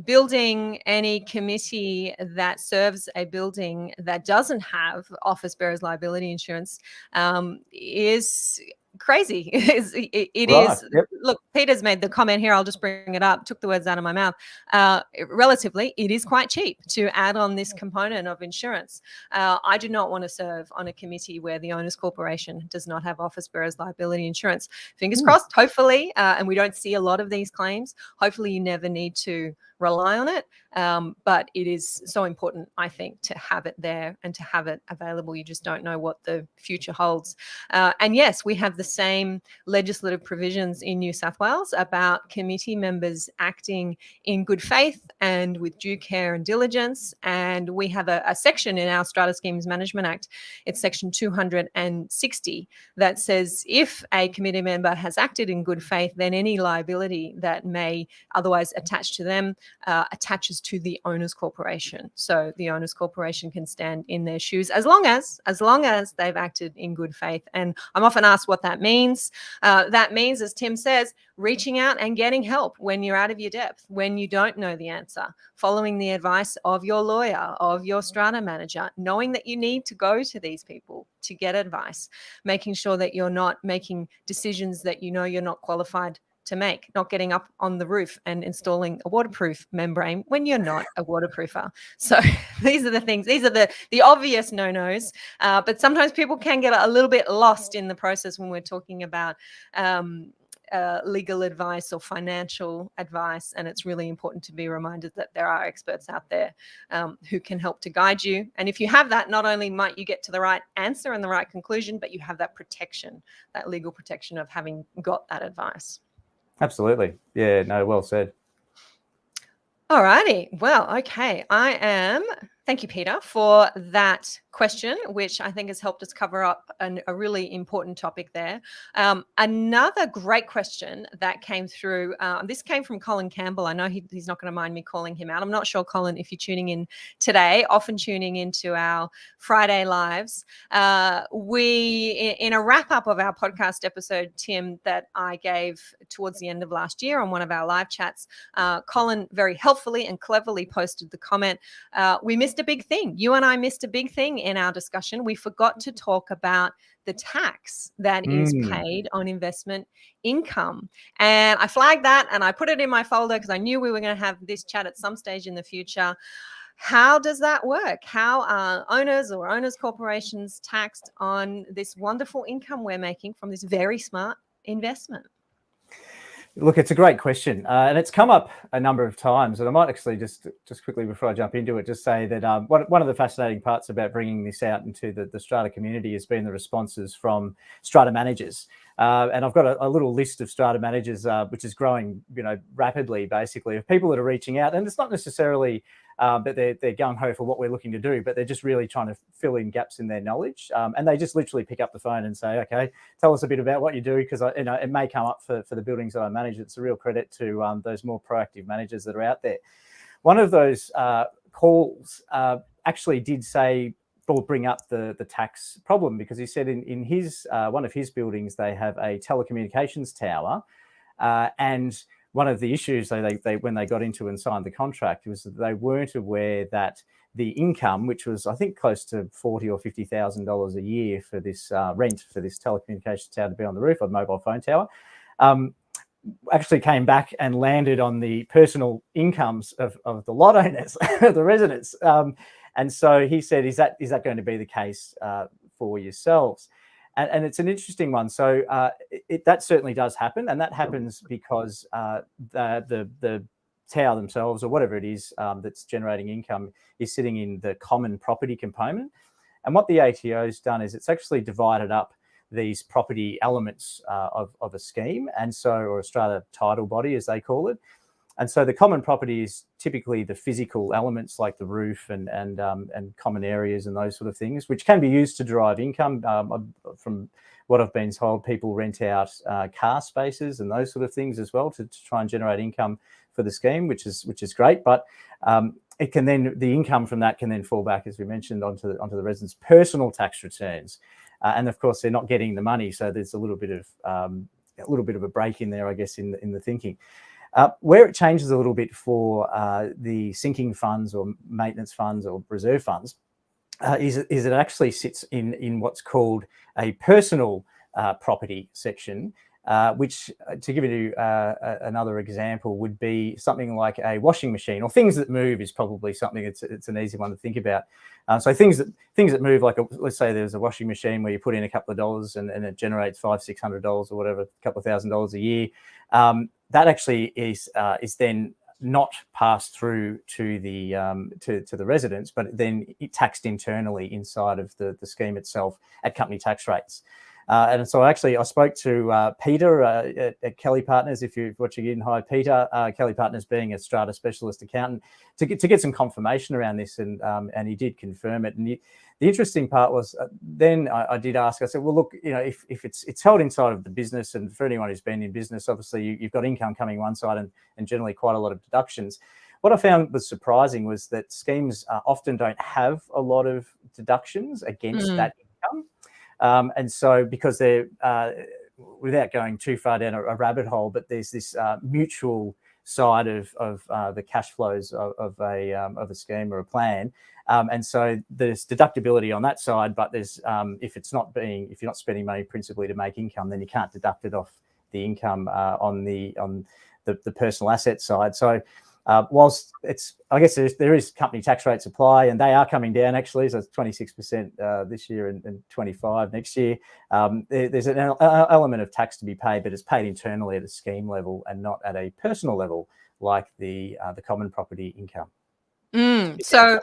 building, any committee that serves a building that doesn't have office bearers liability insurance is crazy. It Right. is. Yep. Look, Peter's made the comment here. I'll just bring it up. Took the words out of my mouth. Relatively, it is quite cheap to add on this component of insurance. I do not want to serve on a committee where the owners corporation does not have office bearers liability insurance. Fingers crossed, hopefully, and we don't see a lot of these claims. Hopefully you never need to rely on it. But it is so important, I think, to have it there and to have it available. You just don't know what the future holds. And yes, we have the same legislative provisions in New South Wales about committee members acting in good faith and with due care and diligence. And we have a section in our Strata Schemes Management Act, it's section 260, that says if a committee member has acted in good faith, then any liability that may otherwise attach to them attaches to the owners corporation. So the owners corporation can stand in their shoes as long as they've acted in good faith. And I'm often asked what that means. That means, as Tim says, reaching out and getting help when you're out of your depth, when you don't know the answer, following the advice of your lawyer, of your strata manager, knowing that you need to go to these people to get advice, making sure that you're not making decisions that you know you're not qualified to make, not getting up on the roof and installing a waterproof membrane when you're not a waterproofer. So these are the things, these are the obvious no-nos, but sometimes people can get a little bit lost in the process when we're talking about legal advice or financial advice. And it's really important to be reminded that there are experts out there who can help to guide you. And if you have that, not only might you get to the right answer and the right conclusion, but you have that protection, that legal protection of having got that advice. Absolutely. Yeah, no, well said. All righty. Well, okay. Thank you, Peter, for that question, which I think has helped us cover up a really important topic there. Another great question that came through, this came from Colin Campbell. I know he's not going to mind me calling him out. I'm not sure, Colin, if you're tuning in today, often tuning into our Friday lives. In a wrap up of our podcast episode, Tim, that I gave towards the end of last year on one of our live chats, Colin very helpfully and cleverly posted the comment, we missed a big thing. You and I missed a big thing in our discussion. We forgot to talk about the tax that is paid on investment income. And I flagged that and I put it in my folder because I knew we were going to have this chat at some stage in the future. How does that work? How are owners or owners corporations taxed on this wonderful income we're making from this very smart investment? Look, it's a great question, and it's come up a number of times. And I might actually just quickly before I jump into it, just say that one of the fascinating parts about bringing this out into the Strata community has been the responses from Strata managers. And I've got a little list of Strata managers, which is growing, rapidly, basically, of people that are reaching out. And it's not necessarily that they're gung-ho for what we're looking to do, but they're just really trying to fill in gaps in their knowledge. And they just literally pick up the phone and say, okay, tell us a bit about what you do, because it may come up for the buildings that I manage. It's a real credit to those more proactive managers that are out there. One of those calls actually did say, or bring up the tax problem, because he said in his one of his buildings, they have a telecommunications tower, and one of the issues they when they got into and signed the contract was that they weren't aware that the income, which was I think close to $40,000 or $50,000 a year for this rent for this telecommunications tower to be on the roof of a mobile phone tower, actually came back and landed on the personal incomes of the lot owners, the residents. And so he said, is that going to be the case for yourselves? And it's an interesting one. So that certainly does happen. And that happens because the tower themselves, or whatever it is that's generating income, is sitting in the common property component. And what the ATO's done is it's actually divided up these property elements of a scheme, and so, or a strata title body, as they call it. And so the common property is typically the physical elements like the roof and common areas and those sort of things, which can be used to derive income. From what I've been told, people rent out car spaces and those sort of things as well to try and generate income for the scheme, which is great. But it can then, the income from that can then fall back, as we mentioned, onto the residents' personal tax returns. And of course, they're not getting the money, so there's a little bit of a break in there, I guess, in the thinking. Where it changes a little bit for the sinking funds or maintenance funds or reserve funds is it actually sits in what's called a personal property section, which, to give you another example, would be something like a washing machine, or things that move is probably something it's an easy one to think about. So things that move, like let's say there's a washing machine where you put in a couple of dollars and it generates $500-$600 or whatever, a couple of $1,000s a year. That actually is then not passed through to the residents, but then taxed internally inside of the scheme itself at company tax rates. And so I spoke to Peter at Kelly Partners. If you're watching in, hi Peter. Kelly Partners being a strata specialist accountant, to get some confirmation around this, and he did confirm it. And the interesting part was then I did ask. I said, well, look, if it's held inside of the business, and for anyone who's been in business, obviously you've got income coming one side and generally quite a lot of deductions. What I found was surprising was that schemes often don't have a lot of deductions against that income. And so, because they're, without going too far down a rabbit hole, but there's this mutual side of the cash flows of a scheme or a plan, and so there's deductibility on that side. But there's if you're not spending money principally to make income, then you can't deduct it off the income on the personal asset side. So whilst I guess there is company tax rates apply, and they are coming down actually. So it's 26% this year and 25% next year. There's an element of tax to be paid, but it's paid internally at a scheme level and not at a personal level like the common property income. So,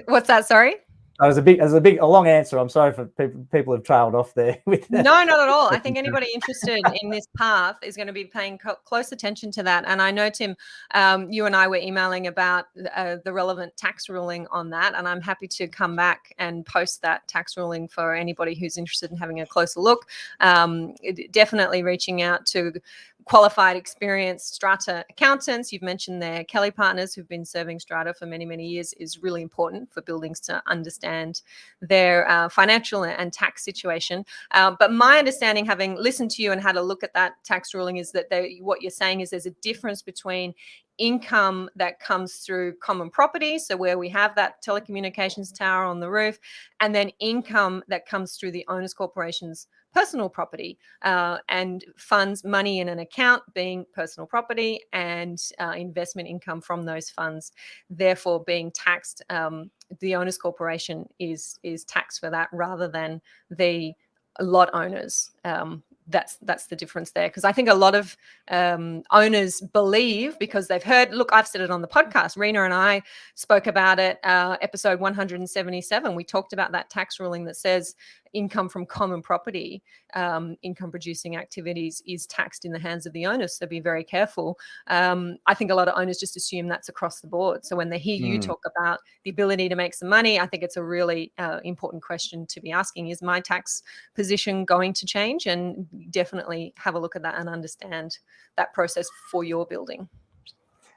what's that? Sorry. A long answer. I'm sorry for people who've trailed off there. No, not at all. I think anybody interested in this path is going to be paying close attention to that. And I know, Tim, you and I were emailing about the relevant tax ruling on that. And I'm happy to come back and post that tax ruling for anybody who's interested in having a closer look. Definitely reaching out to qualified, experienced Strata accountants. You've mentioned their Kelly partners who've been serving Strata for many, many years is really important for buildings to understand their financial and tax situation. But my understanding, having listened to you and had a look at that tax ruling, is that what you're saying is there's a difference between income that comes through common property, so where we have that telecommunications tower on the roof, and then income that comes through the owner's corporation's personal property, and funds, money in an account being personal property, and investment income from those funds therefore being taxed. The owner's corporation is taxed for that rather than the lot owners. That's the difference there, because I think a lot of owners believe, because they've heard, look, I've said it on the podcast, Rena and I spoke about it, episode 177. We talked about that tax ruling that says income from common property, income producing activities, is taxed in the hands of the owners. So be very careful. I think a lot of owners just assume that's across the board. So when they hear you talk about the ability to make some money, I think it's a really important question to be asking. Is my tax position going to change? And definitely have a look at that and understand that process for your building.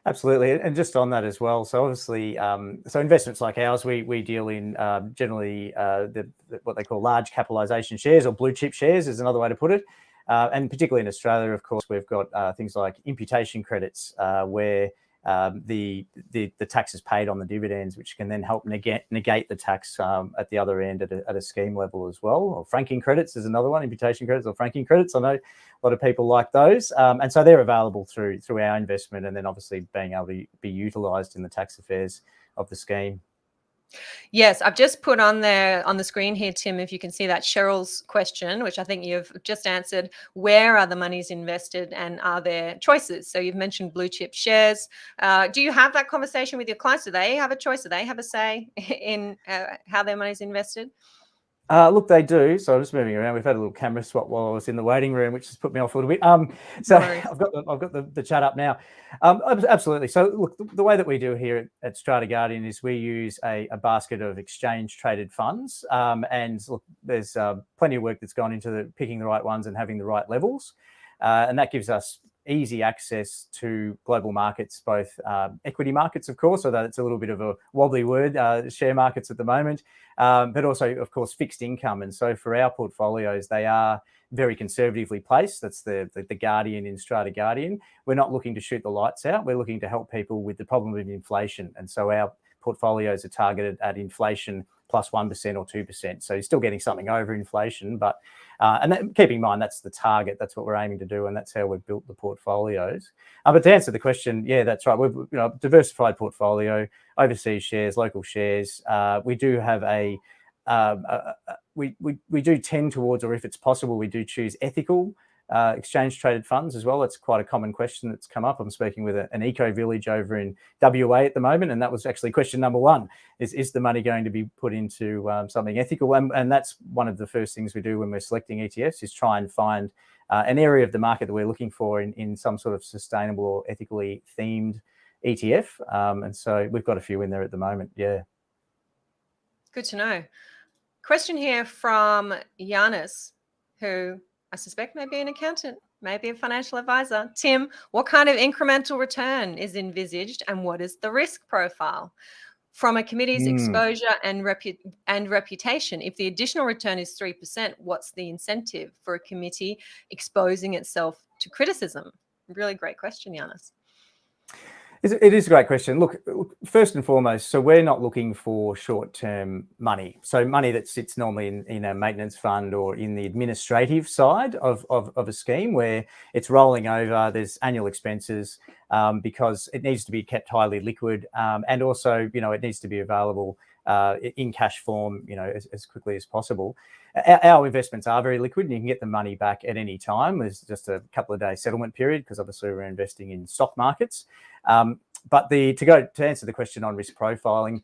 Absolutely. And just on that as well, so obviously, so investments like ours, we deal in generally what they call large capitalization shares, or blue chip shares is another way to put it. And particularly in Australia, of course, we've got things like imputation credits, where the tax is paid on the dividends, which can then help negate the tax at the other end at a scheme level as well. Or franking credits is another one, imputation credits or franking credits. I know a lot of people like those. And so they're available through our investment, and then obviously being able to be utilised in the tax affairs of the scheme. Yes, I've just put on there on the screen here, Tim, if you can see that, Cheryl's question, which I think you've just answered. Where are the monies invested, and are there choices? So you've mentioned blue chip shares. Do you have that conversation with your clients? Do they have a choice? Do they have a say in how their money's invested? Look, they do. So I'm just moving around. We've had a little camera swap while I was in the waiting room, which has put me off a little bit. So I've got the chat up now. Absolutely. So look, the way that we do here at Strata Guardian is we use a basket of exchange traded funds, and look, there's plenty of work that's gone into picking the right ones and having the right levels, and that gives us easy access to global markets, both equity markets, of course, although it's a little bit of a wobbly word, share markets at the moment, but also, of course, fixed income. And so for our portfolios, they are very conservatively placed. That's the Guardian in Strata Guardian. We're not looking to shoot the lights out. We're looking to help people with the problem of inflation. And so our portfolios are targeted at inflation plus 1% or 2%. So you're still getting something over inflation, but keep in mind, that's the target. That's what we're aiming to do, and that's how we've built the portfolios. But to answer the question, yeah, that's right. We've diversified portfolio, overseas shares, local shares. We do have we do tend towards, or if it's possible, we do choose ethical exchange traded funds as well. That's quite a common question that's come up. I'm speaking with an eco village over in WA at the moment, and that was actually question number one: is the money going to be put into something ethical? And that's one of the first things we do when we're selecting ETFs, is try and find an area of the market that we're looking for in some sort of sustainable or ethically themed ETF. And so we've got a few in there at the moment. Yeah. Good to know. Question here from Giannis, who I suspect may be an accountant, maybe a financial advisor. Tim, what kind of incremental return is envisaged, and what is the risk profile? From a committee's exposure and reputation, if the additional return is 3%, what's the incentive for a committee exposing itself to criticism? Really great question, Giannis. It is a great question. Look, first and foremost, so we're not looking for short-term money. So money that sits normally in a maintenance fund or in the administrative side of a scheme where it's rolling over, there's annual expenses, because it needs to be kept highly liquid, and also, it needs to be available in cash form, as quickly as possible. Our investments are very liquid, and you can get the money back at any time. There's just a couple of days settlement period because obviously we're investing in stock markets. But to answer the question on risk profiling,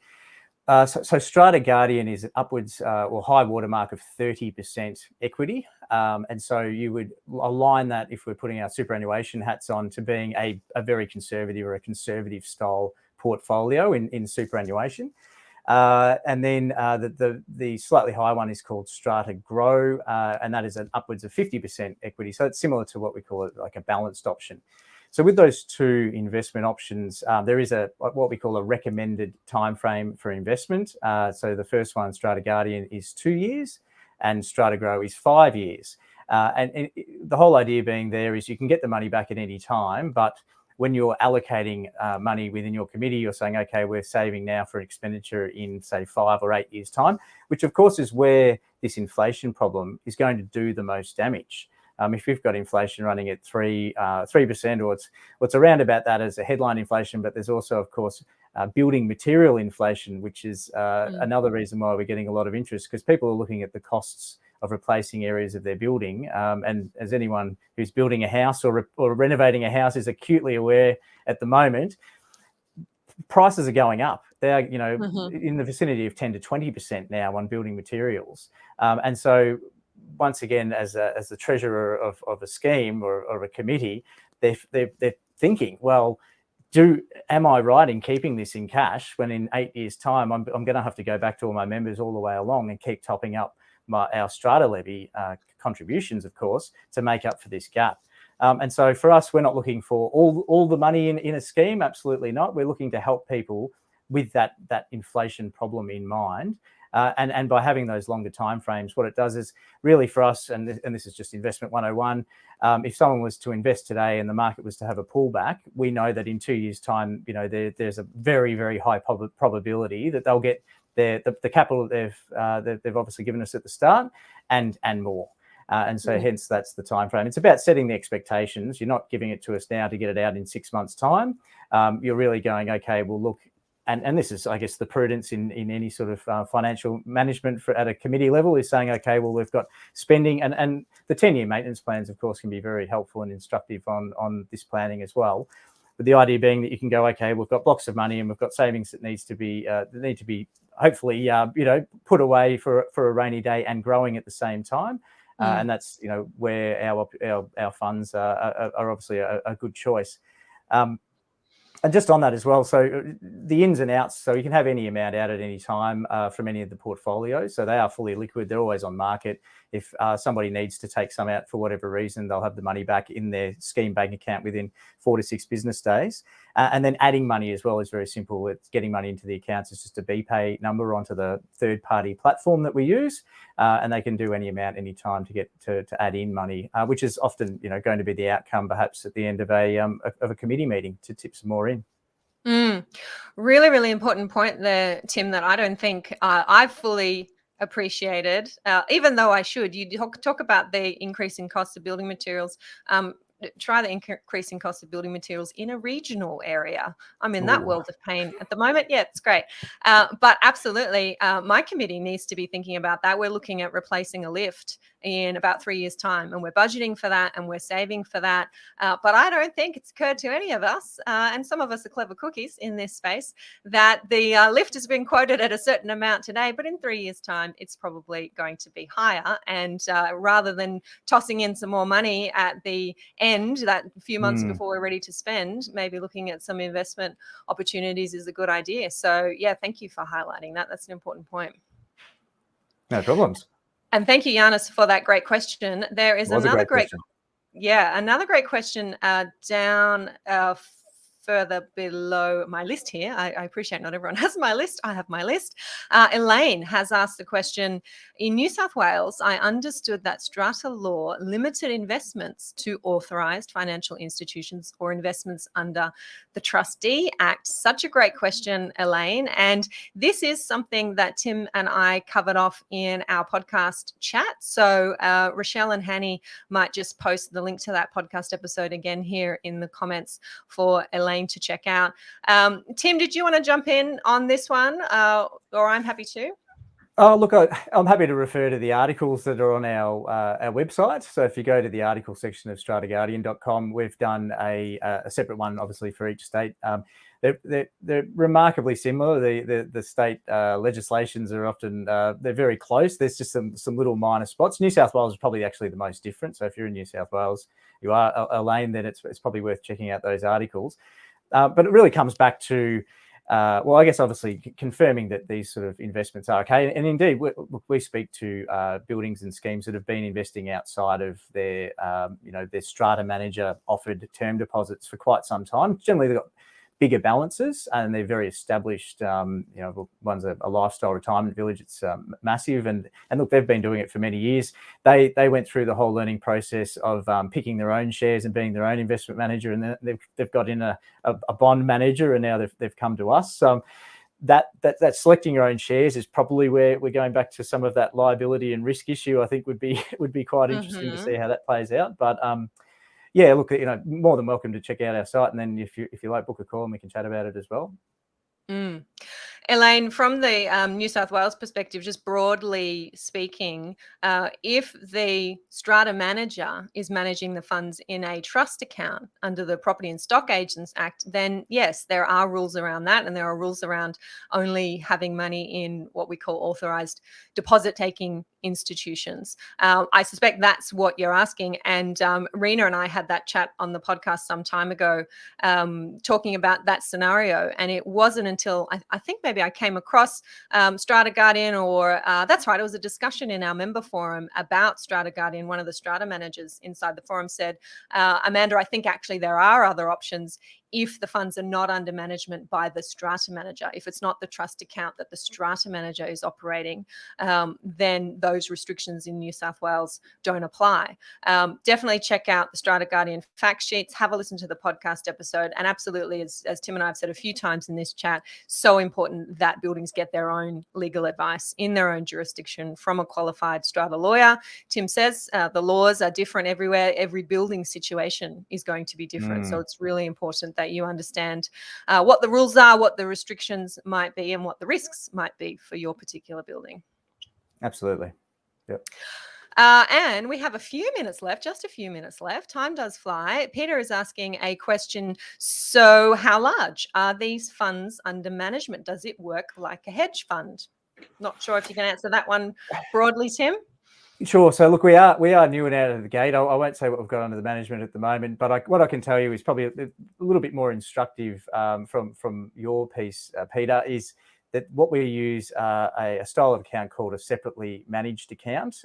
so Strata Guardian is upwards or high watermark of 30% equity, and so you would align that, if we're putting our superannuation hats on, to being a very conservative or a conservative style portfolio in superannuation. And then the slightly higher one is called Strata Grow, and that is an upwards of 50% equity. So it's similar to what we call it, like a balanced option. So with those two investment options, there is what we call a recommended time frame for investment. So the first one, Strata Guardian, is 2 years, and Strata Grow is 5 years. And the whole idea being there is you can get the money back at any time, but when you're allocating money within your committee, you're saying, okay, we're saving now for expenditure in, say, 5 or 8 years' time, which of course is where this inflation problem is going to do the most damage. If you've got inflation running at 3%, or it's around about that as a headline inflation, but there's also, of course, building material inflation, which is another reason why we're getting a lot of interest, because people are looking at the costs of replacing areas of their building. And as anyone who's building a house or renovating a house is acutely aware at the moment, prices are going up. They are, in the vicinity of 10 to 20% now on building materials. And so once again, as the treasurer of a scheme or a committee, they're thinking, well, am I right in keeping this in cash when in 8 years' time I'm going to have to go back to all my members all the way along and keep topping up our strata levy contributions, of course, to make up for this gap. And so for us, we're not looking for all the money in a scheme. Absolutely not. We're looking to help people with that inflation problem in mind. And by having those longer timeframes, what it does is really for us, and this is just investment 101, if someone was to invest today and the market was to have a pullback, we know that in 2 years' time, there's a very, very high probability that they'll get the capital that they've obviously given us at the start and more. And so hence that's the time frame. It's about setting the expectations. You're not giving it to us now to get it out in 6 months' time. You're really going, okay, well, look, and this is, I guess, the prudence in any sort of financial management at a committee level is saying, okay, well, we've got spending, and the 10-year maintenance plans, of course, can be very helpful and instructive on this planning as well. But the idea being that you can go, okay, we've got blocks of money and we've got savings that need to be hopefully put away for a rainy day and growing at the same time. And that's where our funds are obviously a good choice. And just on that as well, so the ins and outs, so you can have any amount out at any time from any of the portfolios. So they are fully liquid. They're always on market. If somebody needs to take some out for whatever reason, they'll have the money back in their scheme bank account within 4 to 6 business days. And then adding money as well is very simple. It's getting money into the accounts. It's just a BPay number onto the third-party platform that we use, and they can do any amount, any time to get to add in money, which is often going to be the outcome, perhaps at the end of a committee meeting, to tip some more in. Really, really important point there, Tim, that I don't think I've fully appreciated, even though I should. You talk about the increasing cost of building materials. Try the increasing cost of building materials in a regional area. I'm in that world of pain at the moment. Yeah, it's great. But absolutely, my committee needs to be thinking about that. We're looking at replacing a lift in about 3 years' time, and we're budgeting for that and we're saving for that. But I don't think it's occurred to any of us, and some of us are clever cookies in this space, that the lift has been quoted at a certain amount today, but in 3 years' time, it's probably going to be higher. And rather than tossing in some more money at the end, that few months before we're ready to spend, maybe looking at some investment opportunities is a good idea. So yeah, thank you for highlighting that. That's an important point. No problems. And thank you, Giannis, for that great question. There is another great question down further below my list here. I appreciate not everyone has my list. I have my list. Elaine has asked the question, in New South Wales, I understood that strata law limited investments to authorised financial institutions or investments under the Trustee Act. Such a great question, Elaine. And this is something that Tim and I covered off in our podcast chat. So Rochelle and Hanny might just post the link to that podcast episode again here in the comments for Elaine to check out. Tim, did you want to jump in on this one? Or I'm happy to. Oh, look, I'm happy to refer to the articles that are on our website. So if you go to the article section of strataguardian.com, we've done a separate one, obviously, for each state. They're remarkably similar. The state legislations are often, they're very close. There's just some little minor spots. New South Wales is probably actually the most different. So if you're in New South Wales, you are, Elaine, then it's probably worth checking out those articles. But it really comes back to, well, I guess obviously confirming that these sort of investments are okay. And indeed, we speak to buildings and schemes that have been investing outside of their, their strata manager offered term deposits for quite some time. Generally, they've got bigger balances and they're very established. One's a lifestyle retirement village. It's massive, and look, they've been doing it for many years. They went through the whole learning process of picking their own shares and being their own investment manager, and then they've got in a bond manager, and now they've come to us. That selecting your own shares is probably where we're going back to some of that liability and risk issue. I think would be quite interesting to see how that plays out. But yeah, look, more than welcome to check out our site, and then if you like, book a call and we can chat about it as well. Elaine, from the New South Wales perspective, just broadly speaking, if the strata manager is managing the funds in a trust account under the Property and Stock Agents Act, then yes, there are rules around that, and there are rules around only having money in what we call authorised deposit-taking institutions. I suspect that's what you're asking. And Rena and I had that chat on the podcast some time ago, talking about that scenario. And it wasn't until I think maybe I came across Strata Guardian, or that's right, it was a discussion in our member forum about Strata Guardian. One of the strata managers inside the forum said, Amanda, I think actually there are other options if the funds are not under management by the strata manager. If it's not the trust account that the strata manager is operating, then those restrictions in New South Wales don't apply. Definitely check out the Strata Guardian fact sheets, have a listen to the podcast episode, and absolutely, as Tim and I have said a few times in this chat, so important that buildings get their own legal advice in their own jurisdiction from a qualified strata lawyer. Tim says the laws are different everywhere. Every building situation is going to be different. So it's really important that you understand what the rules are, what the restrictions might be, and what the risks might be for your particular building. Absolutely. Yep. And we have a few minutes left, just a few minutes left. Time does fly. Peter is asking a question. So how large are these funds under management? Does it work like a hedge fund? Not sure if you can answer that one broadly, Tim. Sure. So look, we are new and out of the gate. I won't say what we've got under the management at the moment, but what I can tell you is probably a little bit more instructive from your piece, Peter, is that what we use a style of account called a separately managed account,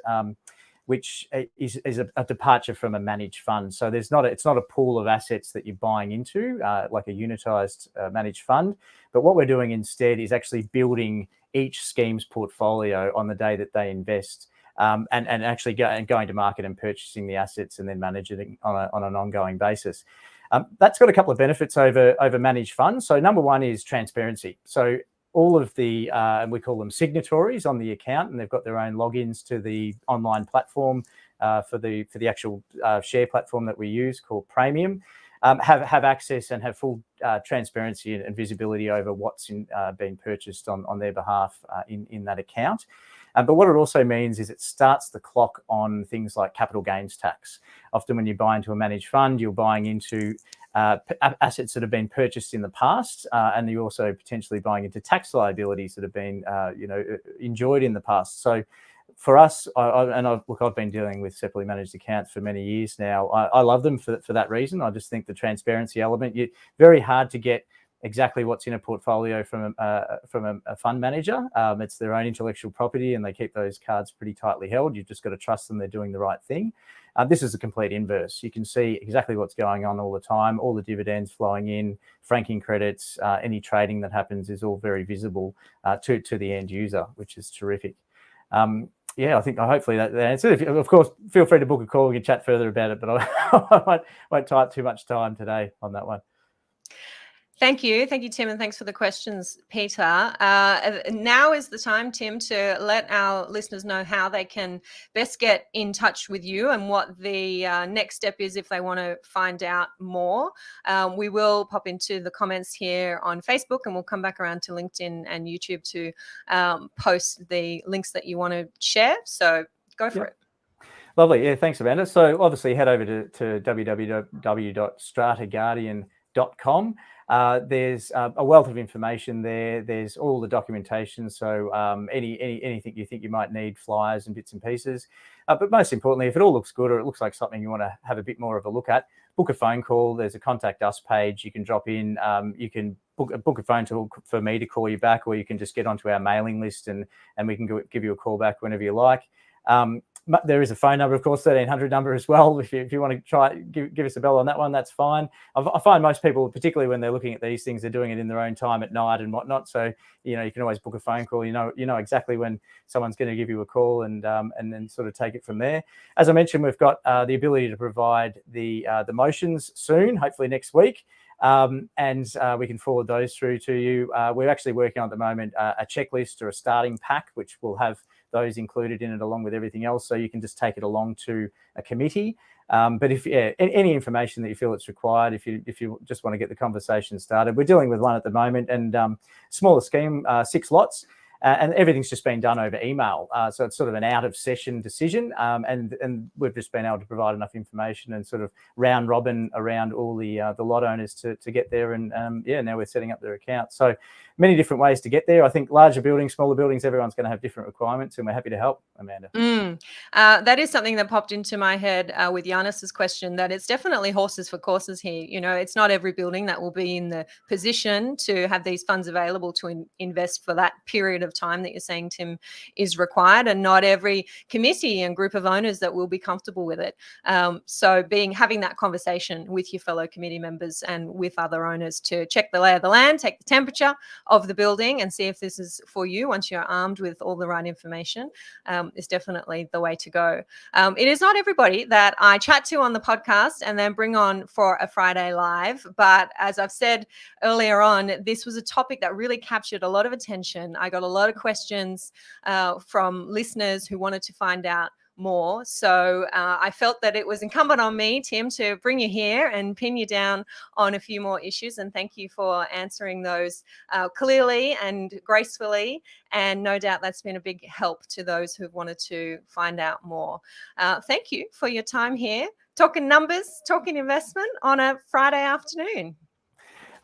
which is a departure from a managed fund. So it's not a pool of assets that you're buying into, like a unitized managed fund. But what we're doing instead is actually building each scheme's portfolio on the day that they invest. And actually going to market and purchasing the assets and then managing it on an ongoing basis. That's got a couple of benefits over managed funds. So number one is transparency. So all of the, we call them signatories on the account, and they've got their own logins to the online platform for the actual share platform that we use called Premium, have access and have full transparency and visibility over what's being purchased on their behalf in that account. But what it also means is it starts the clock on things like capital gains tax. Often when you buy into a managed fund, you're buying into assets that have been purchased in the past, and you're also potentially buying into tax liabilities that have been enjoyed in the past. So for us, I've been dealing with separately managed accounts for many years now. I love them for that reason. I just think the transparency element, very hard to get exactly what's in a portfolio from a fund manager. It's their own intellectual property, and they keep those cards pretty tightly held. You've just got to trust them; they're doing the right thing. This is a complete inverse. You can see exactly what's going on all the time, all the dividends flowing in, franking credits, any trading that happens is all very visible to the end user, which is terrific. Yeah, hopefully that answers it. Of course, feel free to book a call. We can chat further about it, but I won't tie up too much time today on that one. Thank you, Tim, and thanks for the questions, Peter. Now is the time, Tim, to let our listeners know how they can best get in touch with you and what the next step is if they want to find out more. We will pop into the comments here on Facebook, and we'll come back around to LinkedIn and YouTube to post the links that you want to share. So go for it. Lovely. Yeah, thanks, Amanda. So obviously head over to www.strataguardian.com. There's a wealth of information there. There's all the documentation. So anything you think you might need, flyers and bits and pieces. But most importantly, if it all looks good or it looks like something you want to have a bit more of a look at, book a phone call. There's a contact us page. You can drop in. You can book a phone call for me to call you back, or you can just get onto our mailing list and we can give you a call back whenever you like. There is a phone number, of course, 1300 number as well. If you want to try, give us a bell on that one, that's fine. I find most people, particularly when they're looking at these things, they're doing it in their own time at night and whatnot. So, you can always book a phone call. You know exactly when someone's going to give you a call and then sort of take it from there. As I mentioned, we've got the ability to provide the motions soon, hopefully next week. And we can forward those through to you. We're actually working on at the moment a checklist or a starting pack, which will have those included in it along with everything else. So you can just take it along to a committee. But if any information that you feel it's required, if you just want to get the conversation started, we're dealing with one at the moment, and smaller scheme, 6 lots. And everything's just been done over email. So it's sort of an out of session decision. And we've just been able to provide enough information and sort of round robin around all the lot owners to get there. And now we're setting up their accounts. So many different ways to get there. I think larger buildings, smaller buildings, everyone's going to have different requirements, and we're happy to help, Amanda. That is something that popped into my head with Giannis's question, that it's definitely horses for courses here. It's not every building that will be in the position to have these funds available to invest for that period of time that you're saying, Tim, is required, and not every committee and group of owners that will be comfortable with it. So having that conversation with your fellow committee members and with other owners to check the lay of the land, take the temperature of the building and see if this is for you once you're armed with all the right information is definitely the way to go. It is not everybody that I chat to on the podcast and then bring on for a Friday live. But as I've said earlier on, this was a topic that really captured a lot of attention. I got a lot of questions from listeners who wanted to find out more. So I felt that it was incumbent on me, Tim, to bring you here and pin you down on a few more issues. And thank you for answering those clearly and gracefully. And no doubt that's been a big help to those who've wanted to find out more. Thank you for your time here, talking numbers, talking investment on a Friday afternoon.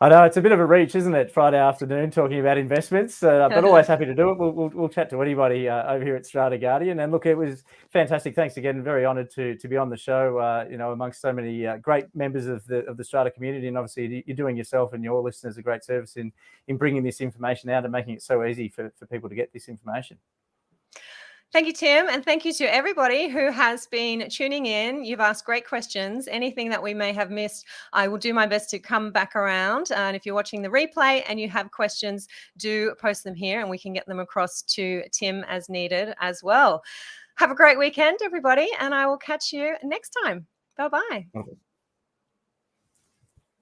I know it's a bit of a reach, isn't it? Friday afternoon talking about investments, but always happy to do it. We'll chat to anybody over here at Strata Guardian. And look, it was fantastic. Thanks again. Very honoured to be on the show. Amongst so many great members of the Strata community, and obviously you're doing yourself and your listeners a great service in bringing this information out and making it so easy for people to get this information. Thank you, Tim. And thank you to everybody who has been tuning in. You've asked great questions. Anything that we may have missed, I will do my best to come back around. And if you're watching the replay and you have questions, do post them here and we can get them across to Tim as needed as well. Have a great weekend, everybody. And I will catch you next time. Bye-bye. Okay.